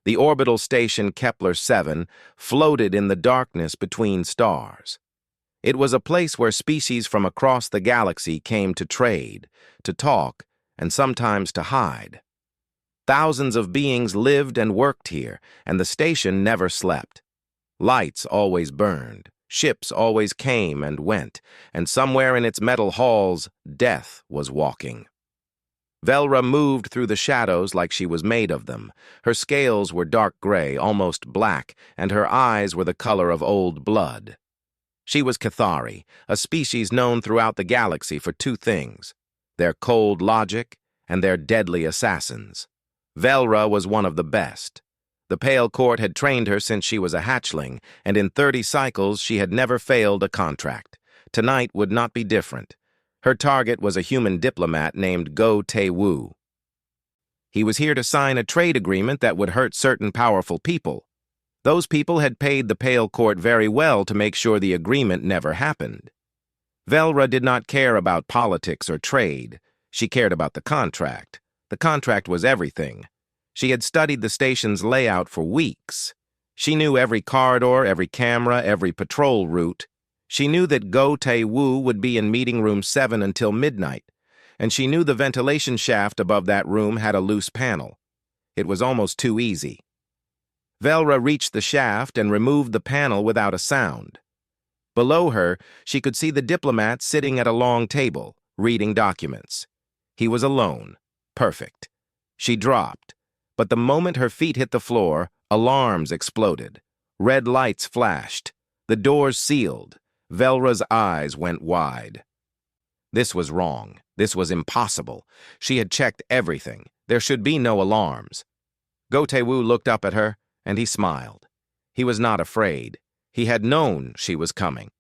The orbital station Kepler-7 floated in the darkness between stars. It was a place where species from across the galaxy came to trade, to talk, and sometimes to hide. Thousands of beings lived and worked here, and the station never slept. Lights always burned, ships always came and went, and somewhere in its metal halls, death was walking. Velra moved through the shadows like she was made of them. Her scales were dark gray, almost black, and her eyes were the color of old blood. She was Cathari, a species known throughout the galaxy for two things: their cold logic and their deadly assassins. Velra was one of the best. The Pale Court had trained her since she was a hatchling, and in 30 cycles she had never failed a contract. Tonight would not be different. Her target was a human diplomat named Go Tae-woo. He was here to sign a trade agreement that would hurt certain powerful people. Those people had paid the Pale Court very well to make sure the agreement never happened. Velra did not care about politics or trade. She cared about the contract. The contract was everything. She had studied the station's layout for weeks. She knew every corridor, every camera, every patrol route. She knew that Go Tae-woo would be in meeting room 7 until midnight, and she knew the ventilation shaft above that room had a loose panel. It was almost too easy. Velra reached the shaft and removed the panel without a sound. Below her, she could see the diplomat sitting at a long table, reading documents. He was alone. Perfect. She dropped, but the moment her feet hit the floor, alarms exploded. Red lights flashed. The doors sealed. Velra's eyes went wide. This was wrong. This was impossible. She had checked everything. There should be no alarms. Go Tae-woo looked up at her, and he smiled. He was not afraid. He had known she was coming.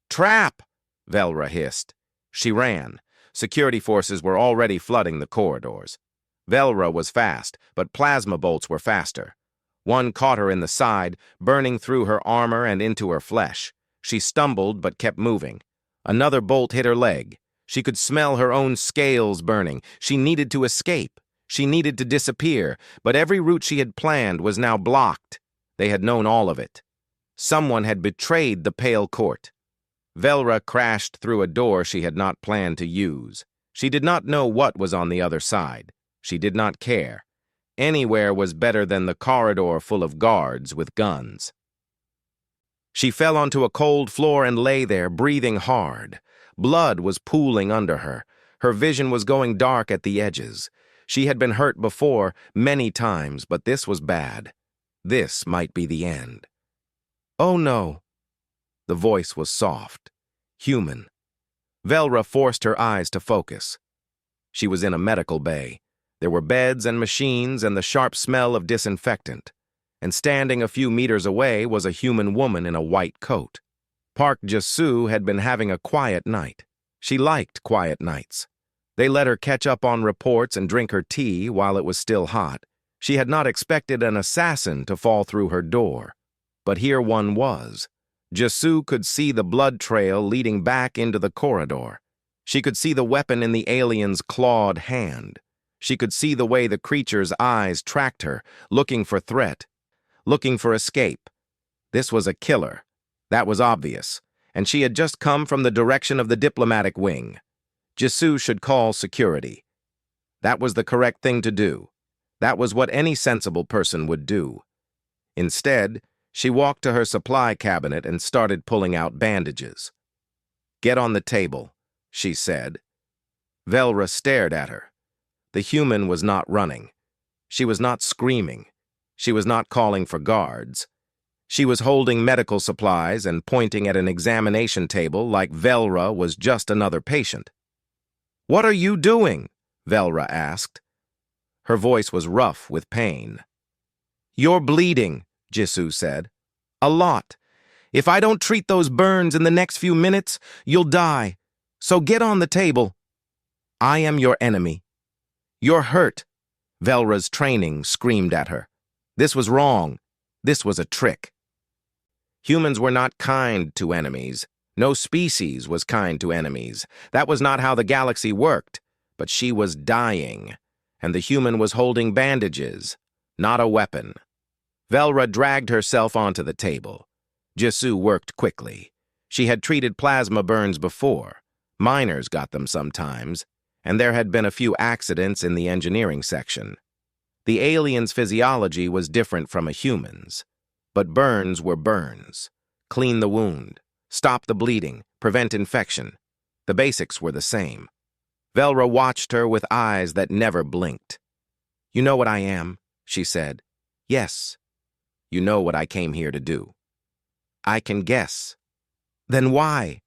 "Trap!" Velra hissed. She ran. Security forces were already flooding the corridors. Velra was fast, but plasma bolts were faster. One caught her in the side, burning through her armor and into her flesh. She stumbled but kept moving. Another bolt hit her leg. She could smell her own scales burning. She needed to escape. She needed to disappear, but every route she had planned was now blocked. They had known all of it. Someone had betrayed the Pale Court. Velra crashed through a door she had not planned to use. She did not know what was on the other side. She did not care. Anywhere was better than the corridor full of guards with guns. She fell onto a cold floor and lay there, breathing hard. Blood was pooling under her. Her vision was going dark at the edges. She had been hurt before, many times, but this was bad. This might be the end. "Oh no." The voice was soft, human. Velra forced her eyes to focus. She was in a medical bay. There were beds and machines and the sharp smell of disinfectant. And standing a few meters away was a human woman in a white coat. Park Ji-soo had been having a quiet night. She liked quiet nights. They let her catch up on reports and drink her tea while it was still hot. She had not expected an assassin to fall through her door. But here one was. Ji-soo could see the blood trail leading back into the corridor. She could see the weapon in the alien's clawed hand. She could see the way the creature's eyes tracked her, looking for threat, looking for escape. This was a killer. That was obvious, and she had just come from the direction of the diplomatic wing. Ji-soo should call security. That was the correct thing to do. That was what any sensible person would do. Instead, she walked to her supply cabinet and started pulling out bandages. "Get on the table," she said. Velra stared at her. The human was not running. She was not screaming. She was not calling for guards. She was holding medical supplies and pointing at an examination table like Velra was just another patient. "What are you doing?" Velra asked. Her voice was rough with pain. "You're bleeding," Ji-soo said. "A lot. If I don't treat those burns in the next few minutes, you'll die. So get on the table. I am your enemy." "You're hurt," Velra's training screamed at her. This was wrong. This was a trick. Humans were not kind to enemies. No species was kind to enemies. That was not how the galaxy worked. But she was dying, and the human was holding bandages, not a weapon. Velra dragged herself onto the table. Jisoo worked quickly. She had treated plasma burns before. Miners got them sometimes, and there had been a few accidents in the engineering section. The alien's physiology was different from a human's, but burns were burns. Clean the wound, stop the bleeding, prevent infection. The basics were the same. Velra watched her with eyes that never blinked. "You know what I am," she said. "Yes. You know what I came here to do." "I can guess." "Then why?"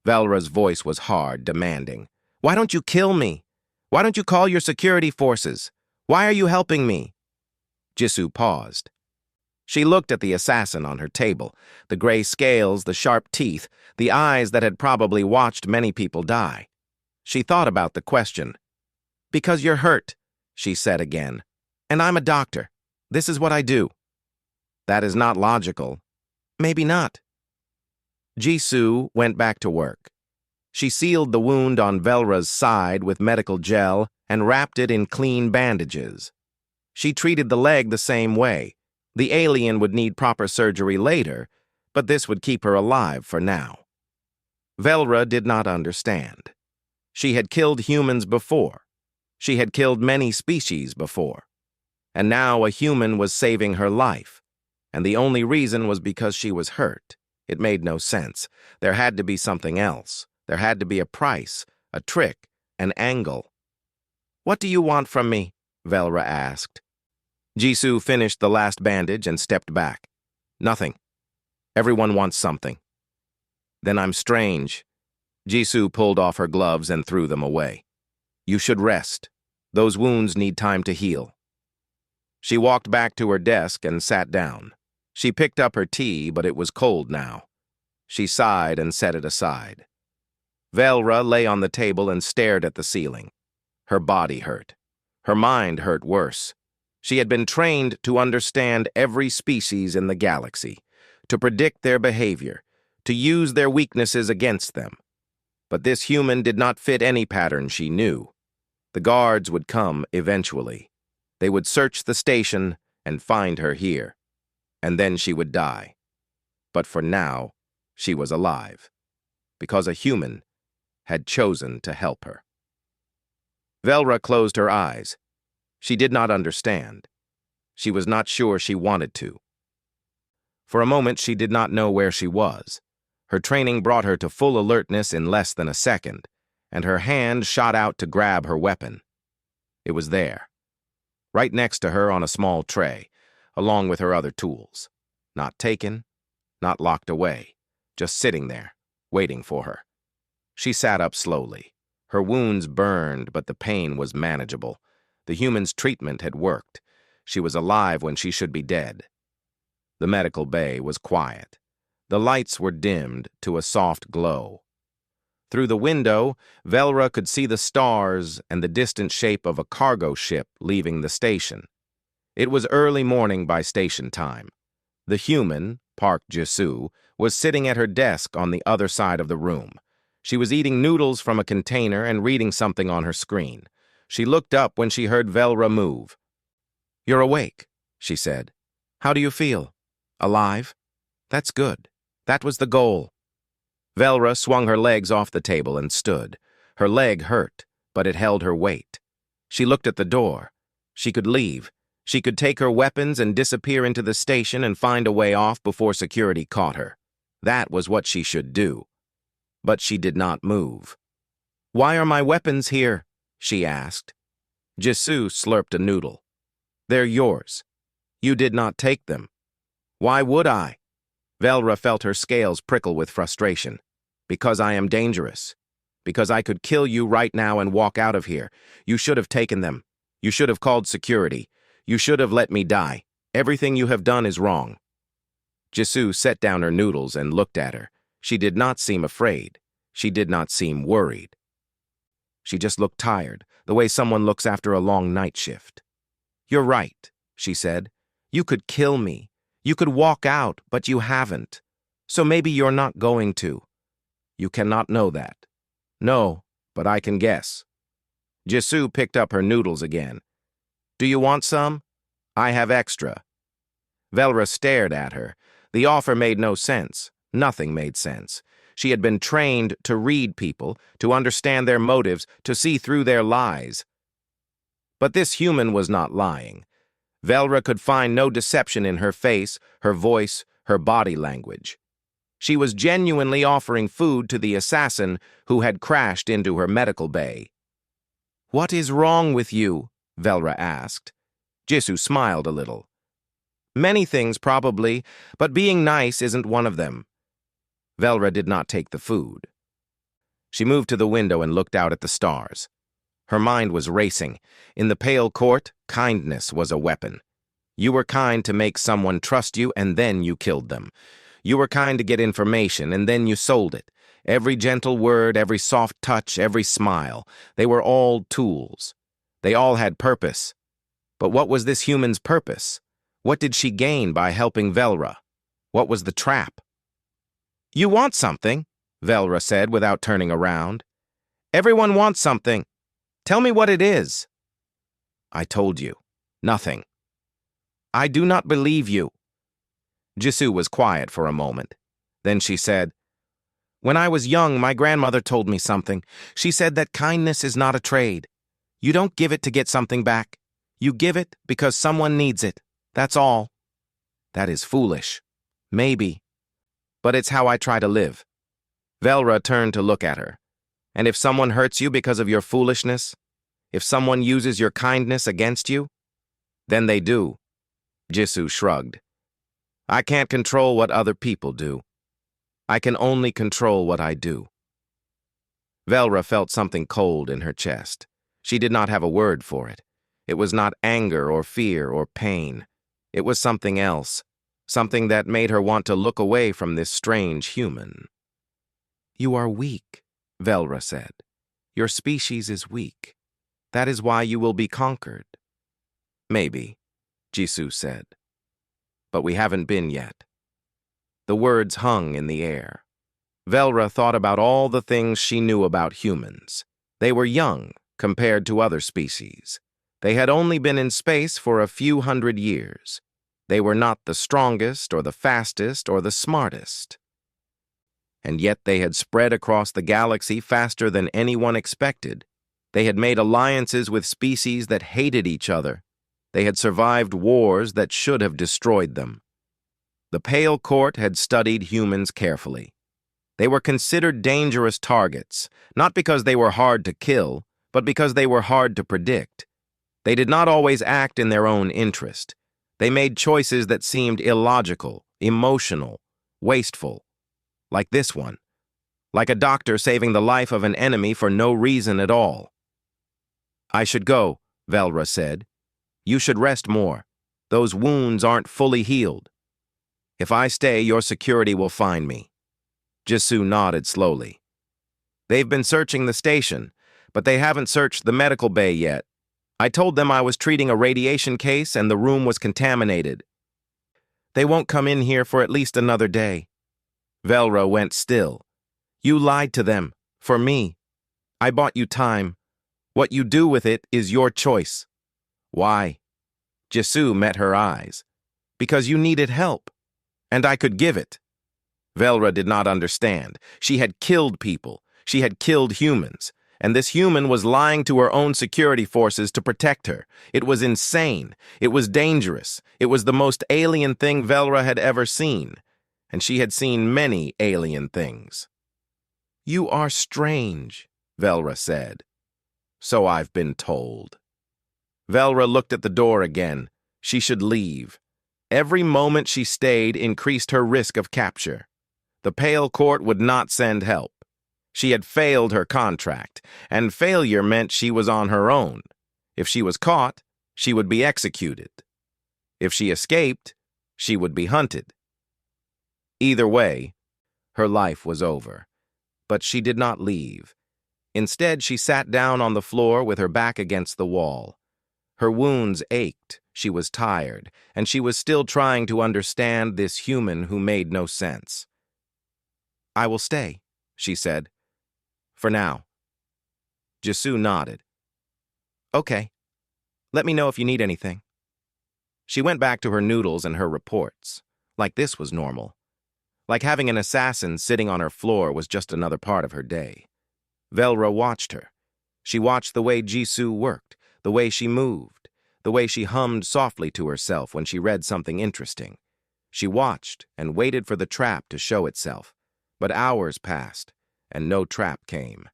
Velra's voice was hard, demanding. "Why don't you kill me? Why don't you call your security forces? Why are you helping me?" Jisoo paused. She looked at the assassin on her table, the gray scales, the sharp teeth, the eyes that had probably watched many people die. She thought about the question. "Because you're hurt," she said again. "And I'm a doctor. This is what I do." "That is not logical." "Maybe not." Jisoo went back to work. She sealed the wound on Velra's side with medical gel and wrapped it in clean bandages. She treated the leg the same way. The alien would need proper surgery later, but this would keep her alive for now. Velra did not understand. She had killed humans before. She had killed many species before. And now a human was saving her life. And the only reason was because she was hurt. It made no sense. There had to be something else. There had to be a price, a trick, an angle. "What do you want from me?" Velra asked. Jisoo finished the last bandage and stepped back. "Nothing. Everyone wants something." "Then I'm strange." Jisoo pulled off her gloves and threw them away. "You should rest. Those wounds need time to heal." She walked back to her desk and sat down. She picked up her tea, but it was cold now. She sighed and set it aside. Velra lay on the table and stared at the ceiling. Her body hurt. Her mind hurt worse. She had been trained to understand every species in the galaxy, to predict their behavior, to use their weaknesses against them. But this human did not fit any pattern she knew. The guards would come eventually. They would search the station and find her here. And then she would die. But for now, she was alive, because a human had chosen to help her. Velra closed her eyes. She did not understand. She was not sure she wanted to. For a moment, she did not know where she was. Her training brought her to full alertness in less than a second, and her hand shot out to grab her weapon. It was there, right next to her on a small tray, along with her other tools. Not taken, not locked away, just sitting there, waiting for her. She sat up slowly. Her wounds burned, but the pain was manageable. The human's treatment had worked. She was alive when she should be dead. The medical bay was quiet. The lights were dimmed to a soft glow. Through the window, Velra could see the stars and the distant shape of a cargo ship leaving the station. It was early morning by station time. The human, Park Jisoo, was sitting at her desk on the other side of the room. She was eating noodles from a container and reading something on her screen. She looked up when she heard Velra move. "You're awake," she said. "How do you feel? Alive? That's good. That was the goal." Velra swung her legs off the table and stood. Her leg hurt, but it held her weight. She looked at the door. She could leave. She could take her weapons and disappear into the station and find a way off before security caught her. That was what she should do. But she did not move. "Why are my weapons here?" she asked. Jisoo slurped a noodle. "They're yours. You did not take them." "Why would I?" Velra felt her scales prickle with frustration. "Because I am dangerous. Because I could kill you right now and walk out of here. You should have taken them. You should have called security. You should have let me die. Everything you have done is wrong." Jisoo set down her noodles and looked at her. She did not seem afraid. She did not seem worried. She just looked tired, the way someone looks after a long night shift. "You're right," she said. "You could kill me. You could walk out, but you haven't. So maybe you're not going to. You cannot know that." "No, but I can guess." Jisoo picked up her noodles again. "Do you want some? I have extra." Velra stared at her. The offer made no sense. Nothing made sense. She had been trained to read people, to understand their motives, to see through their lies. But this human was not lying. Velra could find no deception in her face, her voice, her body language. She was genuinely offering food to the assassin who had crashed into her medical bay. "What is wrong with you?" Velra asked. Jisoo smiled a little. "Many things, probably, but being nice isn't one of them." Velra did not take the food. She moved to the window and looked out at the stars. Her mind was racing. In the Pale Court, kindness was a weapon. You were kind to make someone trust you, and then you killed them. You were kind to get information, and then you sold it. Every gentle word, every soft touch, every smile, they were all tools. They all had purpose. But what was this human's purpose? What did she gain by helping Velra? What was the trap? "You want something," Velra said without turning around. "Everyone wants something. Tell me what it is." "I told you. Nothing." "I do not believe you." Jisoo was quiet for a moment. Then she said, "When I was young, my grandmother told me something. She said that kindness is not a trade. You don't give it to get something back. You give it because someone needs it. That's all." "That is foolish." "Maybe. But it's how I try to live." Velra turned to look at her. "And if someone hurts you because of your foolishness, if someone uses your kindness against you, then they do." Jisoo shrugged. "I can't control what other people do. I can only control what I do." Velra felt something cold in her chest. She did not have a word for it. It was not anger or fear or pain. It was something else, something that made her want to look away from this strange human. "You are weak," Velra said. "Your species is weak. That is why you will be conquered." "Maybe," Jisoo said. "But we haven't been yet." The words hung in the air. Velra thought about all the things she knew about humans. They were young compared to other species. They had only been in space for a few hundred years. They were not the strongest or the fastest or the smartest. And yet they had spread across the galaxy faster than anyone expected. They had made alliances with species that hated each other. They had survived wars that should have destroyed them. The Pale Court had studied humans carefully. They were considered dangerous targets, not because they were hard to kill, but because they were hard to predict. They did not always act in their own interest. They made choices that seemed illogical, emotional, wasteful. Like this one. Like a doctor saving the life of an enemy for no reason at all. "I should go," Velra said. "You should rest more. Those wounds aren't fully healed. If I stay, your security will find me." Jisoo nodded slowly. "They've been searching the station, but they haven't searched the medical bay yet. I told them I was treating a radiation case and the room was contaminated. They won't come in here for at least another day." Velra went still. "You lied to them. For me. I bought you time. What you do with it is your choice." "Why?" Jisoo met her eyes. "Because you needed help. And I could give it." Velra did not understand. She had killed people. She had killed humans. And this human was lying to her own security forces to protect her. It was insane. It was dangerous. It was the most alien thing Velra had ever seen. And she had seen many alien things. "You are strange," Velra said. "So I've been told." Velra looked at the door again. She should leave. Every moment she stayed increased her risk of capture. The Pale Court would not send help. She had failed her contract, and failure meant she was on her own. If she was caught, she would be executed. If she escaped, she would be hunted. Either way, her life was over. But she did not leave. Instead, she sat down on the floor with her back against the wall. Her wounds ached, she was tired, and she was still trying to understand this human who made no sense. "I will stay," she said. "For now." Jisoo nodded. "Okay. Let me know if you need anything." She went back to her noodles and her reports. Like this was normal. Like having an assassin sitting on her floor was just another part of her day. Velra watched her. She watched the way Jisoo worked, the way she moved, the way she hummed softly to herself when she read something interesting. She watched and waited for the trap to show itself. But hours passed, and no trap came.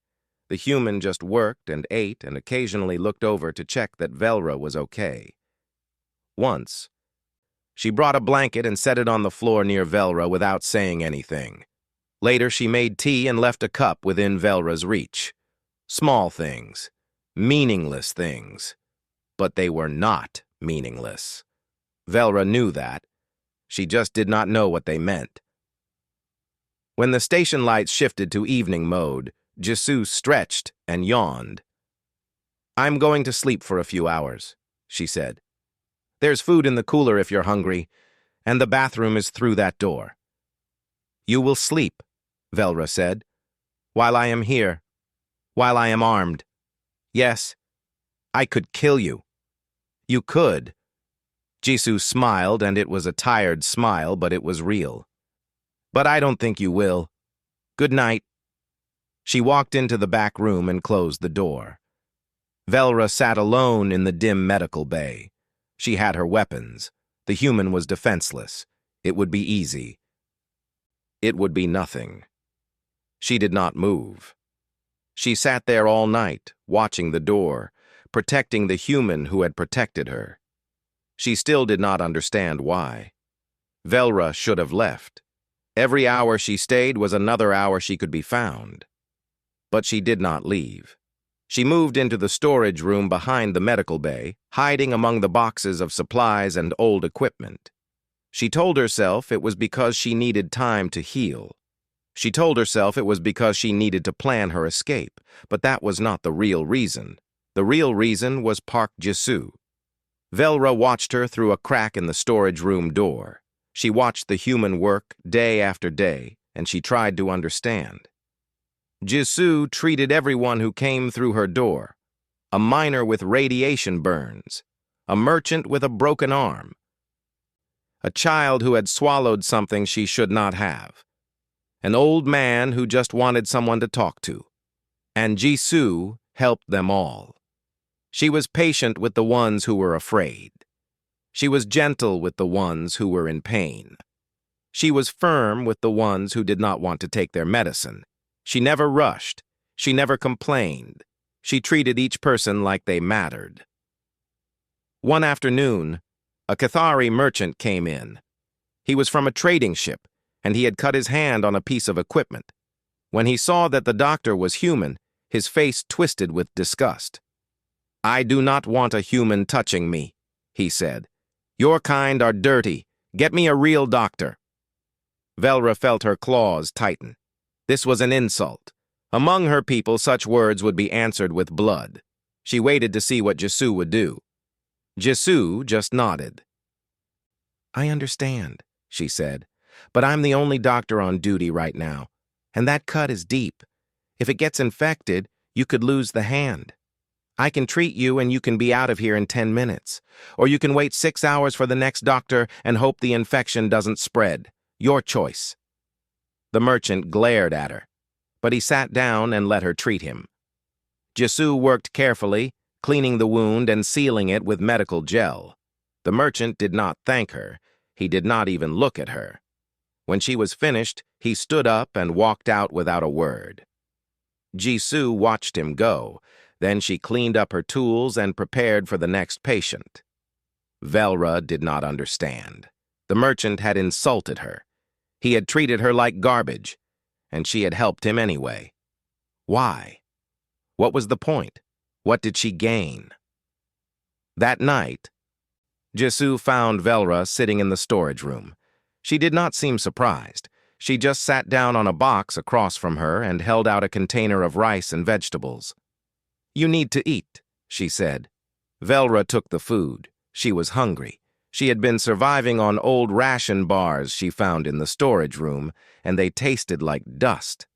The human just worked and ate and occasionally looked over to check that Velra was okay. Once, she brought a blanket and set it on the floor near Velra without saying anything. Later, she made tea and left a cup within Velra's reach. Small things, meaningless things. But they were not meaningless. Velra knew that. She just did not know what they meant. When the station lights shifted to evening mode, Jisoo stretched and yawned. "I'm going to sleep for a few hours," she said. "There's food in the cooler if you're hungry, and the bathroom is through that door." "You will sleep," Velra said, "while I am here, while I am armed. Yes, I could kill you." "You could." Jisoo smiled, and it was a tired smile, but it was real. "But I don't think you will. Good night." She walked into the back room and closed the door. Velra sat alone in the dim medical bay. She had her weapons. The human was defenseless. It would be easy. It would be nothing. She did not move. She sat there all night, watching the door, protecting the human who had protected her. She still did not understand why. Velra should have left. Every hour she stayed was another hour she could be found. But she did not leave. She moved into the storage room behind the medical bay, hiding among the boxes of supplies and old equipment. She told herself it was because she needed time to heal. She told herself it was because she needed to plan her escape, but that was not the real reason. The real reason was Park Jisoo. Velra watched her through a crack in the storage room door. She watched the human work day after day, and she tried to understand. Jisoo treated everyone who came through her door. A miner with radiation burns. A merchant with a broken arm. A child who had swallowed something she should not have. An old man who just wanted someone to talk to. And Jisoo helped them all. She was patient with the ones who were afraid. She was gentle with the ones who were in pain. She was firm with the ones who did not want to take their medicine. She never rushed. She never complained. She treated each person like they mattered. One afternoon, a Cathari merchant came in. He was from a trading ship, and he had cut his hand on a piece of equipment. When he saw that the doctor was human, his face twisted with disgust. "I do not want a human touching me," he said. "Your kind are dirty. Get me a real doctor." Velra felt her claws tighten. This was an insult. Among her people, such words would be answered with blood. She waited to see what Jisoo would do. Jisoo just nodded. "I understand," she said, "but I'm the only doctor on duty right now, and that cut is deep. If it gets infected, you could lose the hand. I can treat you and you can be out of here in 10 minutes. Or you can wait 6 hours for the next doctor and hope the infection doesn't spread. Your choice." The merchant glared at her, but he sat down and let her treat him. Jisoo worked carefully, cleaning the wound and sealing it with medical gel. The merchant did not thank her. He did not even look at her. When she was finished, he stood up and walked out without a word. Jisoo watched him go. Then she cleaned up her tools and prepared for the next patient. Velra did not understand. The merchant had insulted her. He had treated her like garbage, and she had helped him anyway. Why? What was the point? What did she gain? That night, Jisoo found Velra sitting in the storage room. She did not seem surprised. She just sat down on a box across from her and held out a container of rice and vegetables. "You need to eat," she said. Velra took the food. She was hungry. She had been surviving on old ration bars she found in the storage room, and they tasted like dust.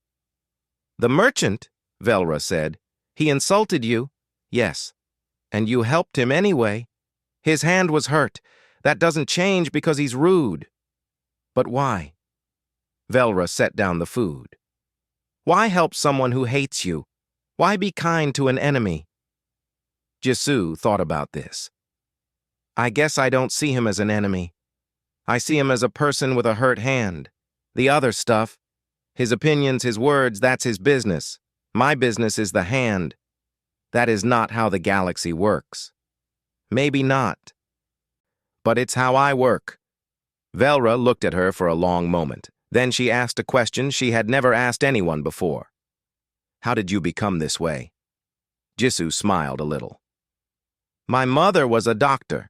"The merchant," Velra said. "He insulted you." "Yes. And you helped him anyway. His hand was hurt, That doesn't change because he's rude. But why? Velra set down the food. Why help someone who hates you? Why be kind to an enemy? Jisoo thought about this. I guess I don't see him as an enemy. I see him as a person with a hurt hand. The other stuff, his opinions, his words, that's his business. My business is the hand. That is not how the galaxy works. Maybe not. But it's how I work. Velra looked at her for a long moment. Then she asked a question she had never asked anyone before. How did you become this way? Jisoo smiled a little. My mother was a doctor.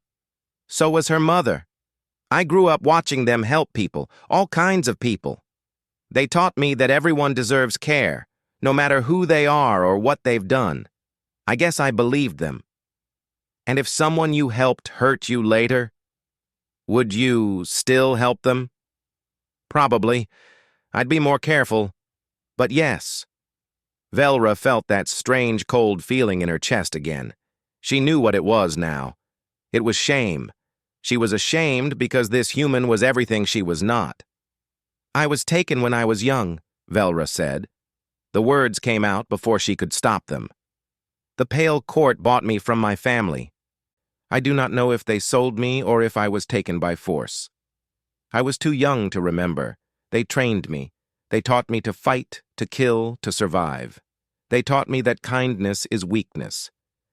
So was her mother. I grew up watching them help people, all kinds of people. They taught me that everyone deserves care, no matter who they are or what they've done. I guess I believed them. And if someone you helped hurt you later, would you still help them? Probably. I'd be more careful. But yes. Velra felt that strange cold feeling in her chest again. She knew what it was now. It was shame. She was ashamed because this human was everything she was not. I was taken when I was young, Velra said. The words came out before she could stop them. The Pale Court bought me from my family. I do not know if they sold me or if I was taken by force. I was too young to remember. They trained me. They taught me to fight, to kill, to survive. They taught me that kindness is weakness,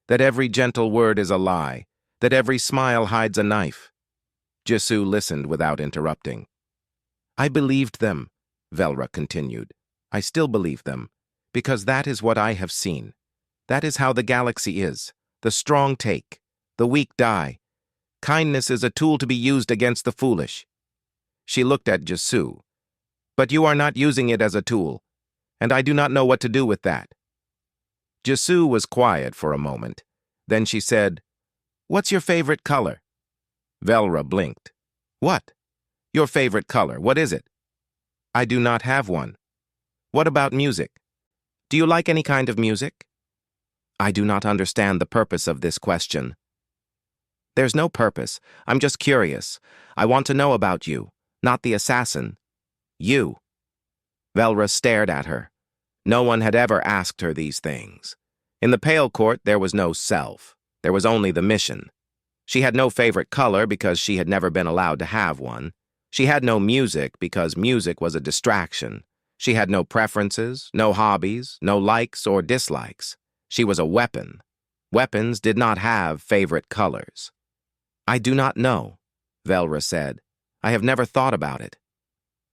that every gentle word is a lie, that every smile hides a knife. Jisoo listened without interrupting. I believed them, Velra continued. I still believe them, because that is what I have seen. That is how the galaxy is. The strong take, the weak die. Kindness is a tool to be used against the foolish. She looked at Jisoo. But you are not using it as a tool, and I do not know what to do with that. Jisoo was quiet for a moment. Then she said, What's your favorite color? Velra blinked. What? Your favorite color, what is it? I do not have one. What about music? Do you like any kind of music? I do not understand the purpose of this question. There's no purpose. I'm just curious. I want to know about you, not the assassin. You. Velra stared at her. No one had ever asked her these things. In the Pale Court, there was no self. There was only the mission. She had no favorite color because she had never been allowed to have one. She had no music because music was a distraction. She had no preferences, no hobbies, no likes or dislikes. She was a weapon. Weapons did not have favorite colors. I do not know, Velra said. I have never thought about it.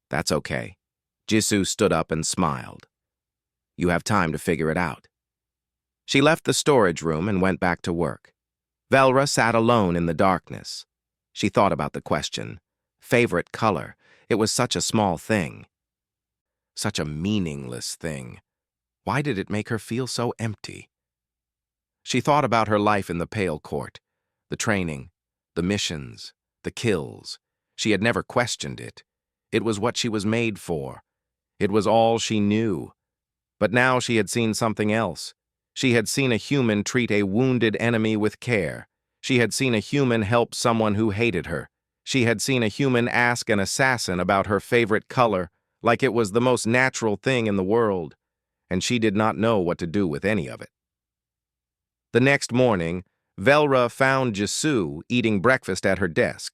That's okay. Jisoo stood up and smiled. You have time to figure it out. She left the storage room and went back to work. Velra sat alone in the darkness. She thought about the question. Favorite color. It was such a small thing. Such a meaningless thing. Why did it make her feel so empty? She thought about her life in the Pale Court. The training, the missions, the kills. She had never questioned it. It was what she was made for. It was all she knew. But now she had seen something else. She had seen a human treat a wounded enemy with care. She had seen a human help someone who hated her. She had seen a human ask an assassin about her favorite color, like it was the most natural thing in the world, and she did not know what to do with any of it. The next morning, Velra found Jisoo eating breakfast at her desk.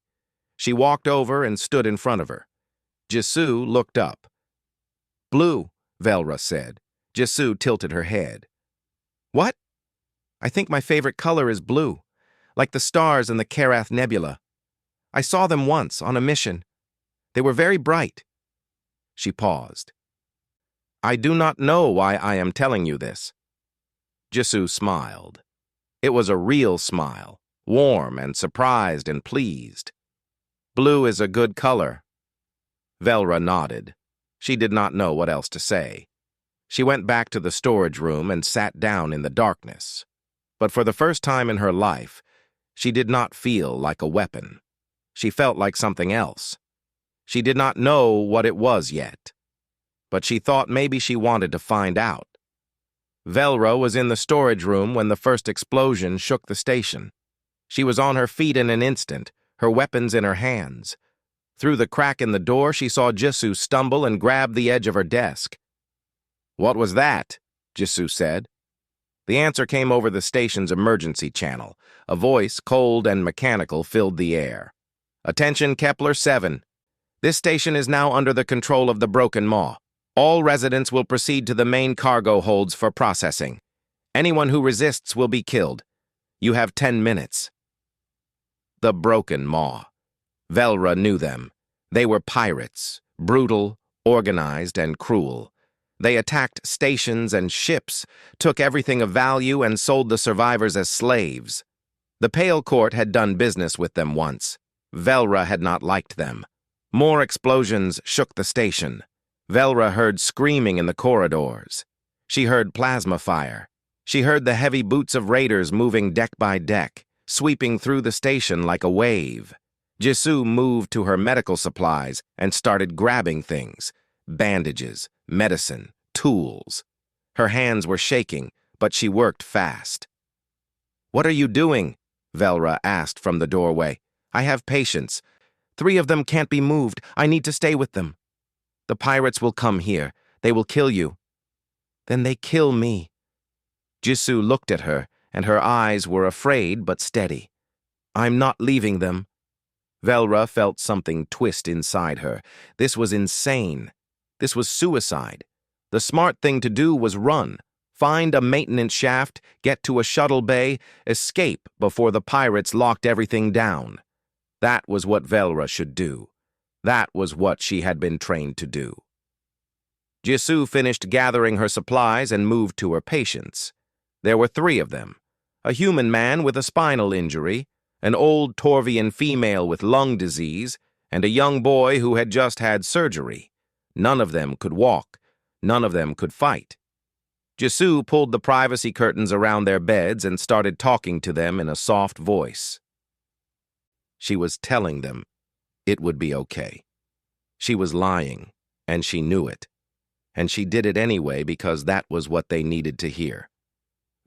She walked over and stood in front of her. Jisoo looked up. Blue, Velra said. Jisoo tilted her head. What? I think my favorite color is blue, like the stars in the Karath Nebula. I saw them once on a mission. They were very bright. She paused. I do not know why I am telling you this. Jisoo smiled. It was a real smile, warm and surprised and pleased. Blue is a good color. Velra nodded. She did not know what else to say. She went back to the storage room and sat down in the darkness. But for the first time in her life, she did not feel like a weapon. She felt like something else. She did not know what it was yet, but she thought maybe she wanted to find out. Velra was in the storage room when the first explosion shook the station. She was on her feet in an instant, her weapons in her hands. Through the crack in the door, she saw Jisoo stumble and grab the edge of her desk. "What was that?" Jisoo said. The answer came over the station's emergency channel. A voice, cold and mechanical, filled the air. "Attention, Kepler 7. This station is now under the control of the Broken Maw. All residents will proceed to the main cargo holds for processing. Anyone who resists will be killed. You have 10 minutes. The Broken Maw. Velra knew them. They were pirates, brutal, organized, and cruel. They attacked stations and ships, took everything of value, and sold the survivors as slaves. The Pale Court had done business with them once. Velra had not liked them. More explosions shook the station. Velra heard screaming in the corridors. She heard plasma fire. She heard the heavy boots of raiders moving deck by deck, sweeping through the station like a wave. Jisoo moved to her medical supplies and started grabbing things: bandages, medicine, tools. Her hands were shaking, but she worked fast. "What are you doing?" Velra asked from the doorway. "I have patients. 3 of them can't be moved. I need to stay with them. The pirates will come here. They will kill you." "Then they kill me." Jisoo looked at her, and her eyes were afraid but steady. "I'm not leaving them." Velra felt something twist inside her. This was insane. This was suicide. The smart thing to do was run, find a maintenance shaft, get to a shuttle bay, escape before the pirates locked everything down. That was what Velra should do. That was what she had been trained to do. Jisoo finished gathering her supplies and moved to her patients. There were 3 of them: a human man with a spinal injury, an old Torvian female with lung disease, and a young boy who had just had surgery. None of them could walk. None of them could fight. Jisoo pulled the privacy curtains around their beds and started talking to them in a soft voice. She was telling them it would be okay. She was lying, and she knew it. And she did it anyway because that was what they needed to hear.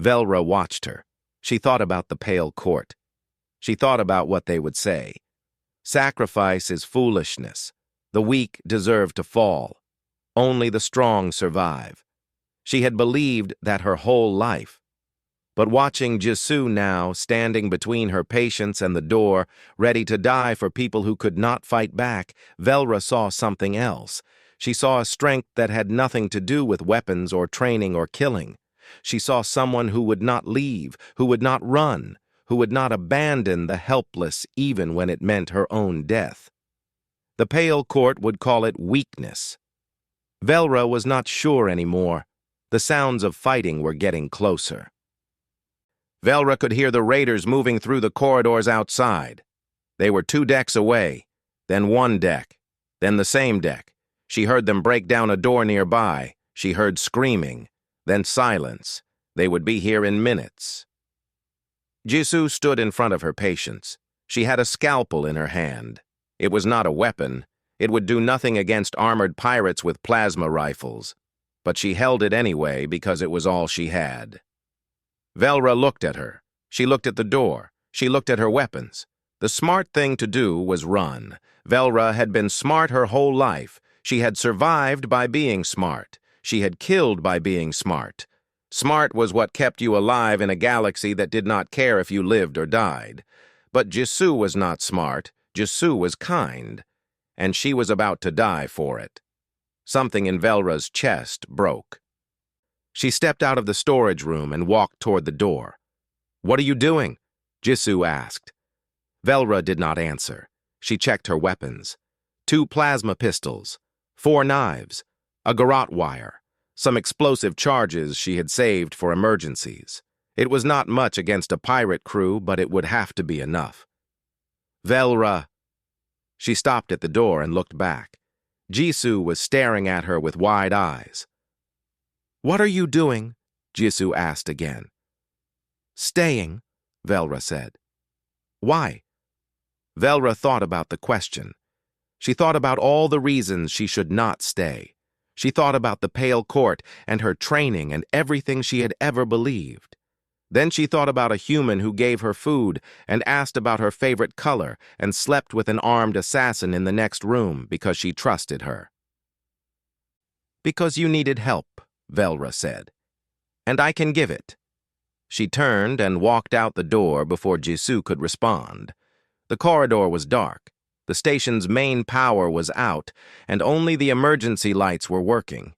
Velra watched her. She thought about the Pale Court. She thought about what they would say. Sacrifice is foolishness. The weak deserve to fall. Only the strong survive. She had believed that her whole life. But watching Jisoo now, standing between her patients and the door, ready to die for people who could not fight back, Velra saw something else. She saw a strength that had nothing to do with weapons or training or killing. She saw someone who would not leave, who would not run, who would not abandon the helpless even when it meant her own death. The Pale Court would call it weakness. Velra was not sure anymore. The sounds of fighting were getting closer. Velra could hear the raiders moving through the corridors outside. They were 2 decks away, then 1 deck, then the same deck. She heard them break down a door nearby. She heard screaming, then silence. They would be here in minutes. Jisoo stood in front of her patients. She had a scalpel in her hand. It was not a weapon. It would do nothing against armored pirates with plasma rifles. But she held it anyway because it was all she had. Velra looked at her. She looked at the door. She looked at her weapons. The smart thing to do was run. Velra had been smart her whole life. She had survived by being smart. She had killed by being smart. Smart was what kept you alive in a galaxy that did not care if you lived or died. But Jisoo was not smart. Jisoo was kind. And she was about to die for it. Something in Velra's chest broke. She stepped out of the storage room and walked toward the door. "What are you doing?" Jisoo asked. Velra did not answer. She checked her weapons. 2 plasma pistols, 4 knives, a garrote wire, some explosive charges she had saved for emergencies. It was not much against a pirate crew, but it would have to be enough. "Velra." She stopped at the door and looked back. Jisoo was staring at her with wide eyes. "What are you doing?" Jisoo asked again. "Staying," Velra said. "Why?" Velra thought about the question. She thought about all the reasons she should not stay. She thought about the Pale Court and her training and everything she had ever believed. Then she thought about a human who gave her food and asked about her favorite color and slept with an armed assassin in the next room because she trusted her. "Because you needed help," Velra said, "and I can give it." She turned and walked out the door before Jisoo could respond. The corridor was dark. The station's main power was out, and only the emergency lights were working.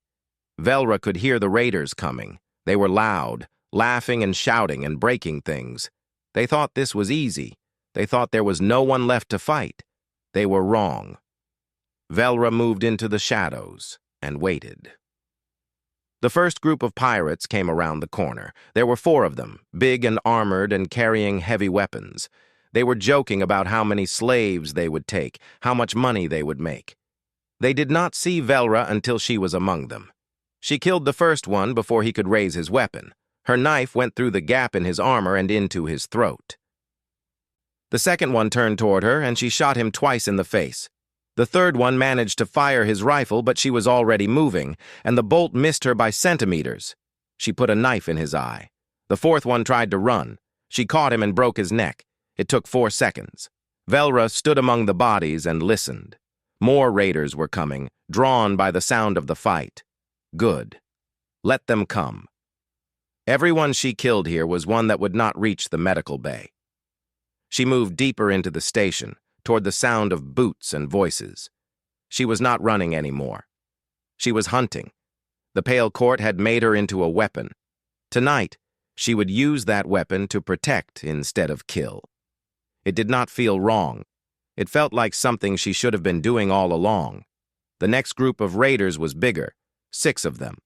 Velra could hear the raiders coming. They were loud, laughing and shouting and breaking things. They thought this was easy. They thought there was no one left to fight. They were wrong. Velra moved into the shadows and waited. The first group of pirates came around the corner. There were 4 of them, big and armored and carrying heavy weapons. They were joking about how many slaves they would take, how much money they would make. They did not see Velra until she was among them. She killed the first one before he could raise his weapon. Her knife went through the gap in his armor and into his throat. The second one turned toward her, and she shot him twice in the face. The third one managed to fire his rifle, but she was already moving, and the bolt missed her by centimeters. She put a knife in his eye. The fourth one tried to run. She caught him and broke his neck. It took 4 seconds. Velra stood among the bodies and listened. More raiders were coming, drawn by the sound of the fight. Good. Let them come. Everyone she killed here was one that would not reach the medical bay. She moved deeper into the station, toward the sound of boots and voices. She was not running anymore. She was hunting. The Pale Court had made her into a weapon. Tonight, she would use that weapon to protect instead of kill. It did not feel wrong. It felt like something she should have been doing all along. The next group of raiders was bigger, 6 of them.